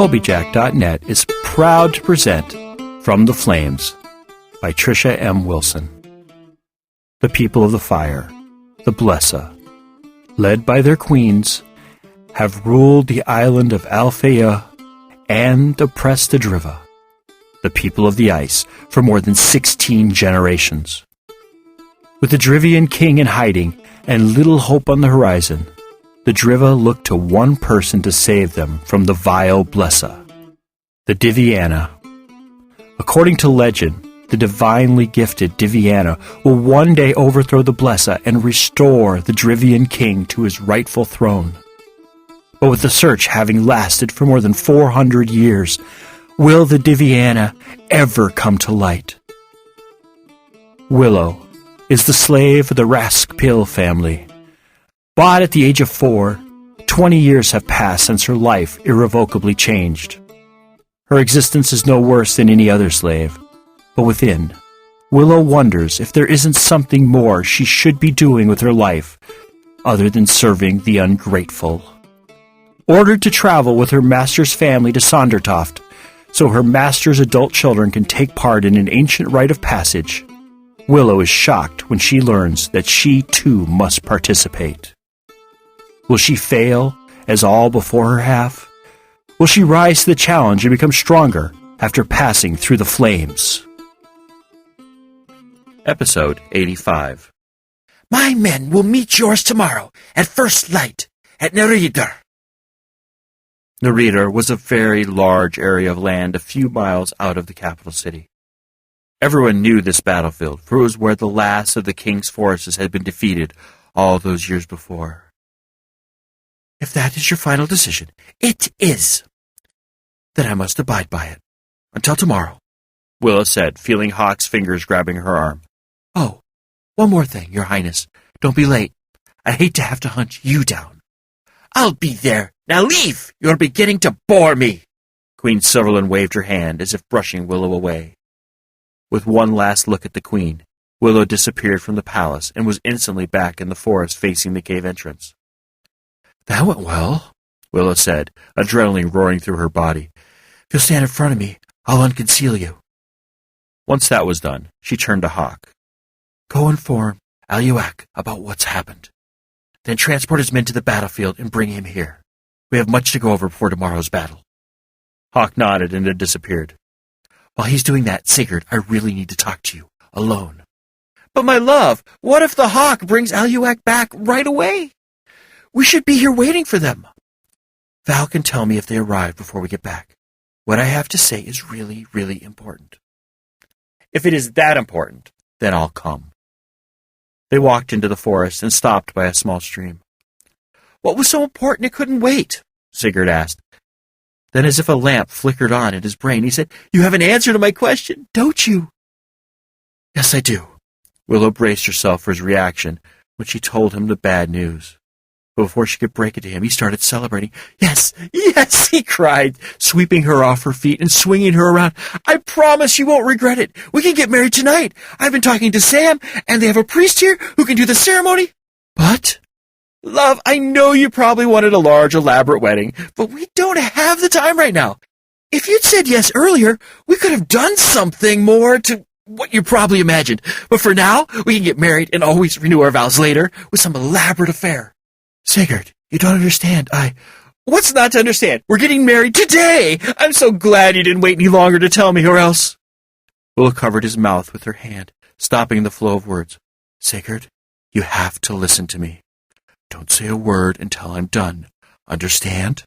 Colbyjack.net is proud to present From the Flames by Trisha M. Wilson. The people of the fire, the Blesa, led by their queens, have ruled the island of Alfeyju and oppressed the Driva, the people of the ice, for more than 16 generations. With the Drivian King in hiding and little hope on the horizon, the Driva looked to one person to save them from the vile Blesa, the Diviana. According to legend, the divinely gifted Diviana will one day overthrow the Blesa and restore the Drivian King to his rightful throne. But with the search having lasted for more than 400 years, will the Diviana ever come to light? Willow is the slave of the Raskpil family. Bought at the age of 4, 20 years have passed since her life irrevocably changed. Her existence is no worse than any other slave, but within, Willow wonders if there isn't something more she should be doing with her life other than serving the ungrateful. Ordered to travel with her master's family to Sondertoft, so her master's adult children can take part in an ancient rite of passage, Willow is shocked when she learns that she too must participate. Will she fail, as all before her have? Will she rise to the challenge and become stronger after passing through the flames? Episode 85. My men will meet yours tomorrow at first light at Neridar. Neridar was a very large area of land a few miles out of the capital city. Everyone knew this battlefield, for it was where the last of the king's forces had been defeated all those years before. If that is your final decision, it is. Then I must abide by it. Until tomorrow, Willow said, feeling Hawk's fingers grabbing her arm. Oh, one more thing, Your Highness. Don't be late. I hate to have to hunt you down. I'll be there. Now leave! You're beginning to bore me. Queen Silverland waved her hand as if brushing Willow away. With one last look at the queen, Willow disappeared from the palace and was instantly back in the forest facing the cave entrance. That went well, Willow said, adrenaline roaring through her body. If you'll stand in front of me, I'll unconceal you. Once that was done, she turned to Hawk. Go inform Aluak about what's happened. Then transport his men to the battlefield and bring him here. We have much to go over before tomorrow's battle. Hawk nodded and had disappeared. While he's doing that, Sigurd, I really need to talk to you, alone. But my love, what if the Hawk brings Aluak back right away? We should be here waiting for them. Val can tell me if they arrive before we get back. What I have to say is really, really important. If it is that important, then I'll come. They walked into the forest and stopped by a small stream. What was so important it couldn't wait? Sigurd asked. Then, as if a lamp flickered on in his brain, he said, You have an answer to my question, don't you? Yes, I do. Willow braced herself for his reaction when she told him the bad news. But before she could break it to him, he started celebrating. Yes, yes, he cried, sweeping her off her feet and swinging her around. I promise you won't regret it. We can get married tonight. I've been talking to Sam, and they have a priest here who can do the ceremony. But, love, I know you probably wanted a large, elaborate wedding, but we don't have the time right now. If you'd said yes earlier, we could have done something more to what you probably imagined. But for now, we can get married and always renew our vows later with some elaborate affair. Sigurd, you don't understand. What's not to understand? We're getting married today! I'm so glad you didn't wait any longer to tell me, or else... Willow covered his mouth with her hand, stopping the flow of words. Sigurd, you have to listen to me. Don't say a word until I'm done. Understand?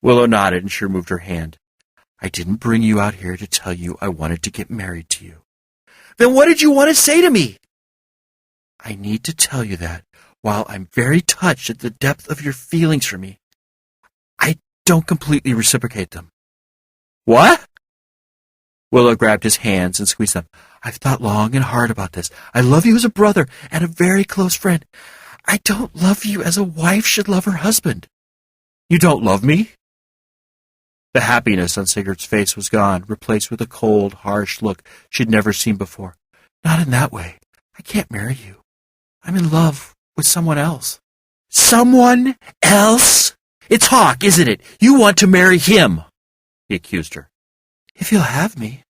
Willow nodded and she removed her hand. I didn't bring you out here to tell you I wanted to get married to you. Then what did you want to say to me? I need to tell you that, while I'm very touched at the depth of your feelings for me, I don't completely reciprocate them. What? Willow grabbed his hands and squeezed them. I've thought long and hard about this. I love you as a brother and a very close friend. I don't love you as a wife should love her husband. You don't love me? The happiness on Sigurd's face was gone, replaced with a cold, harsh look she'd never seen before. Not in that way. I can't marry you. I'm in love with someone else. Someone else? It's Hawk, isn't it? You want to marry him. he accused her. If you'll have me.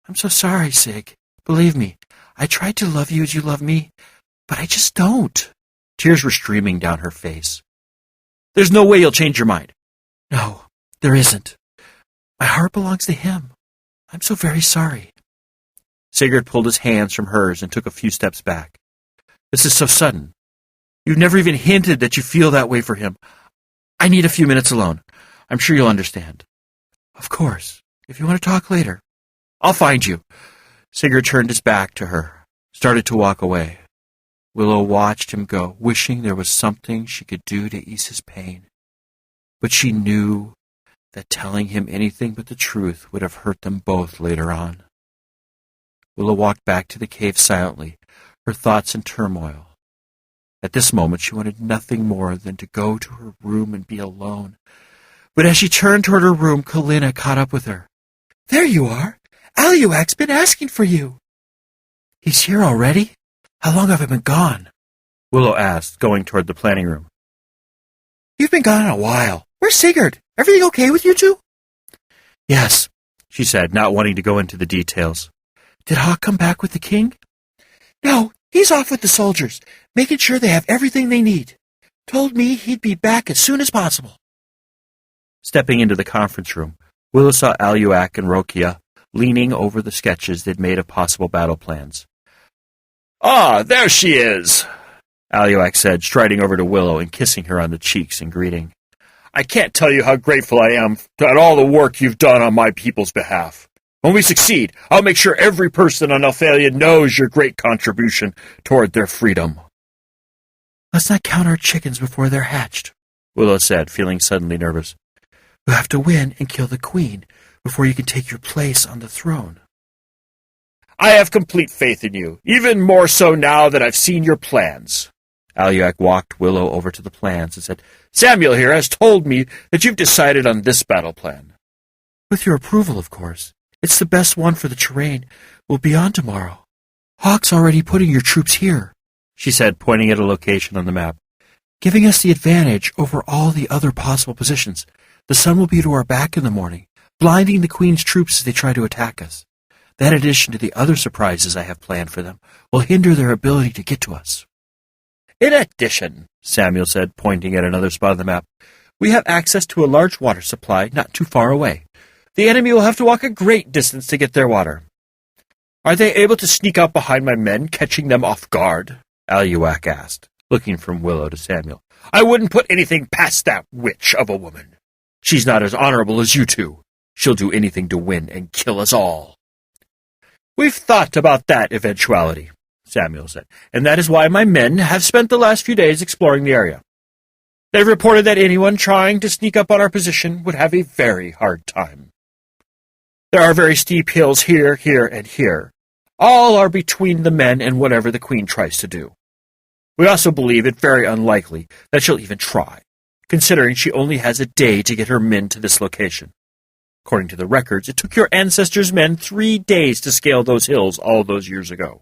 I'm so sorry, Sig. Believe me, I tried to love you as you love me, but I just don't. Tears were streaming down her face. There's no way you'll change your mind. No, there isn't. My heart belongs to him. I'm so very sorry. Sigurd pulled his hands from hers and took a few steps back. This is so sudden. You've never even hinted that you feel that way for him. I need a few minutes alone. I'm sure you'll understand. Of course. If you want to talk later. I'll find you. Sigurd turned his back to her, started to walk away. Willow watched him go, wishing there was something she could do to ease his pain. But she knew that telling him anything but the truth would have hurt them both later on. Willow walked back to the cave silently, her thoughts in turmoil. At this moment she wanted nothing more than to go to her room and be alone. But as she turned toward her room, Kalina caught up with her. There you are. Aluak's been asking for you. He's here already? How long have I been gone? Willow asked, going toward the planning room. You've been gone a while. Where's Sigurd? Everything okay with you two? Yes, she said, not wanting to go into the details. Did Hawk come back with the king? No, he's off with the soldiers, making sure they have everything they need. Told me he'd be back as soon as possible. Stepping into the conference room, Willow saw Aluak and Rokia leaning over the sketches they'd made of possible battle plans. Ah, there she is, Aluak said, striding over to Willow and kissing her on the cheeks in greeting. I can't tell you how grateful I am at all the work you've done on my people's behalf. When we succeed, I'll make sure every person on Alfeyju knows your great contribution toward their freedom. Let's not count our chickens before they're hatched, Willow said, feeling suddenly nervous. You have to win and kill the queen before you can take your place on the throne. I have complete faith in you, even more so now that I've seen your plans. Aluak walked Willow over to the plans and said, Samuel here has told me that you've decided on this battle plan. With your approval, of course. It's the best one for the terrain. We'll be on tomorrow. Hawk's already putting your troops here, she said, pointing at a location on the map, giving us the advantage over all the other possible positions. The sun will be to our back in the morning, blinding the Queen's troops as they try to attack us. That, in addition to the other surprises I have planned for them, will hinder their ability to get to us. In addition, Samuel said, pointing at another spot on the map, we have access to a large water supply not too far away. The enemy will have to walk a great distance to get their water. Are they able to sneak up behind my men, catching them off guard? Aluak asked, looking from Willow to Samuel. I wouldn't put anything past that witch of a woman. She's not as honorable as you two. She'll do anything to win and kill us all. We've thought about that eventuality, Samuel said, and that is why my men have spent the last few days exploring the area. They've reported that anyone trying to sneak up on our position would have a very hard time. There are very steep hills here, here, and here. All are between the men and whatever the Queen tries to do. We also believe it very unlikely that she'll even try, considering she only has a day to get her men to this location. According to the records, it took your ancestors' men 3 days to scale those hills all those years ago.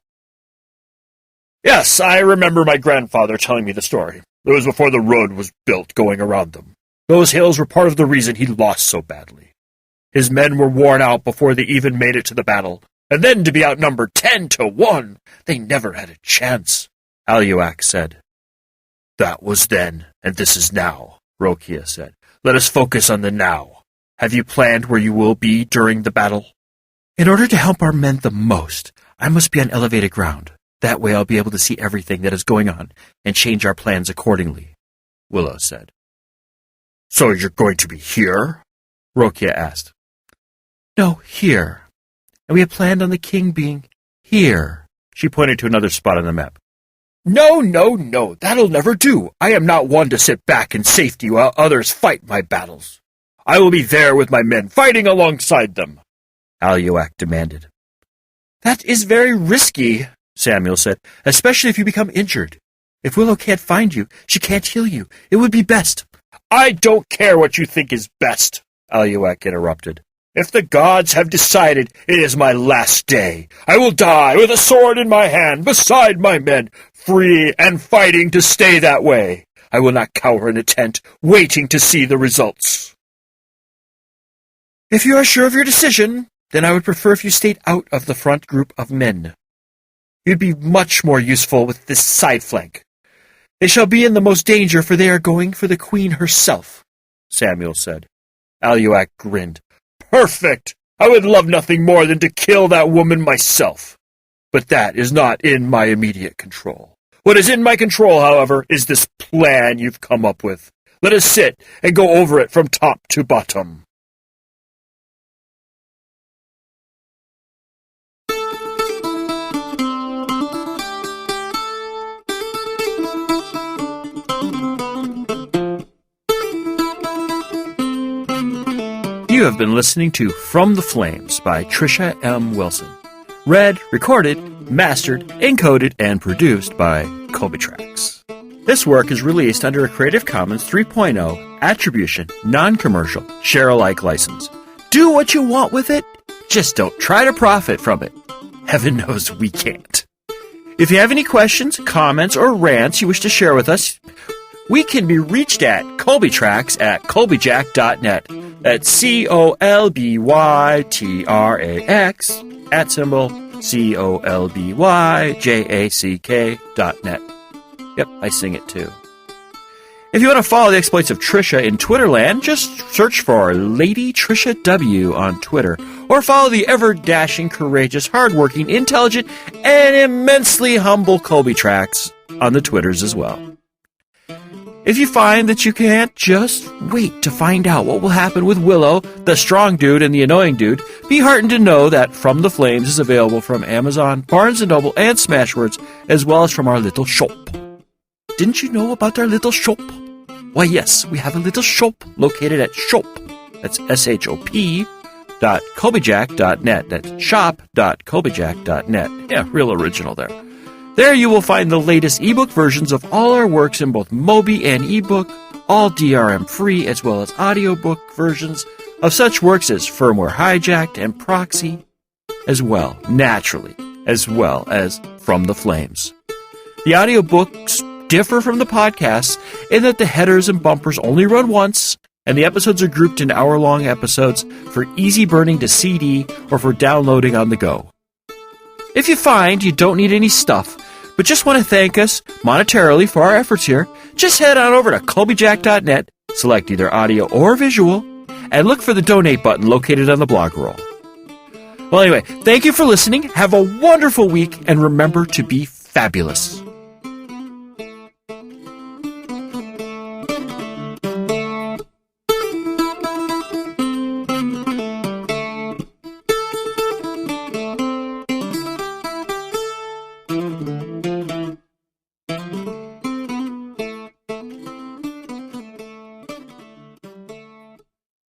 Yes, I remember my grandfather telling me the story. It was before the road was built going around them. Those hills were part of the reason he lost so badly. His men were worn out before they even made it to the battle, and then to be outnumbered 10-1, they never had a chance, Aluak said. That was then, and this is now, Rokia said. Let us focus on the now. Have you planned where you will be during the battle? In order to help our men the most, I must be on elevated ground. That way I'll be able to see everything that is going on and change our plans accordingly, Willow said. So you're going to be here? Rokia asked. No, here. And we had planned on the king being here. She pointed to another spot on the map. No, that'll never do. I am not one to sit back in safety while others fight my battles. I will be there with my men, fighting alongside them, Aluak demanded. That is very risky, Samuel said, especially if you become injured. If Willow can't find you, she can't heal you. It would be best. I don't care what you think is best, Aluak interrupted. If the gods have decided it is my last day, I will die with a sword in my hand beside my men, free and fighting to stay that way. I will not cower in a tent, waiting to see the results. If you are sure of your decision, then I would prefer if you stayed out of the front group of men. You'd be much more useful with this side flank. They shall be in the most danger, for they are going for the queen herself, Samuel said. Aluak grinned. Perfect! I would love nothing more than to kill that woman myself. But that is not in my immediate control. What is in my control, however, is this plan you've come up with. Let us sit and go over it from top to bottom. You have been listening to From the Flames by Trisha M. Wilson. Read, recorded, mastered, encoded, and produced by Colbyjack.net. This work is released under a Creative Commons 3.0 Attribution, Non-Commercial, Share-alike license. Do what you want with it, just don't try to profit from it. Heaven knows we can't. If you have any questions, comments, or rants you wish to share with us, we can be reached at Colbyjack at Colbyjack.net. That's COLBYTRAX @COLBYJACK.net. Yep, I sing it too. If you want to follow the exploits of Trisha in Twitterland, just search for Lady Trisha W on Twitter, or follow the ever-dashing, courageous, hardworking, intelligent, and immensely humble Colbyjack on the Twitters as well. If you find that you can't, just wait to find out what will happen with Willow, the strong dude and the annoying dude. Be heartened to know that From the Flames is available from Amazon, Barnes & Noble, and Smashwords, as well as from our little shop. Didn't you know about our little shop? Why, yes, we have a little shop located at shop. That's shop.colbyjack.net. That's shop.colbyjack.net. Yeah, real original there. There you will find the latest ebook versions of all our works in both Mobi and ebook, all DRM-free, as well as audiobook versions of such works as Firmware Hijacked and Proxy, as well, naturally, as well as From the Flames. The audiobooks differ from the podcasts in that the headers and bumpers only run once, and the episodes are grouped into hour-long episodes for easy burning to CD or for downloading on the go. If you find you don't need any stuff, but just want to thank us monetarily for our efforts here, just head on over to Colbyjack.net, select either audio or visual, and look for the donate button located on the blog roll. Well, anyway, thank you for listening. Have a wonderful week, and remember to be fabulous.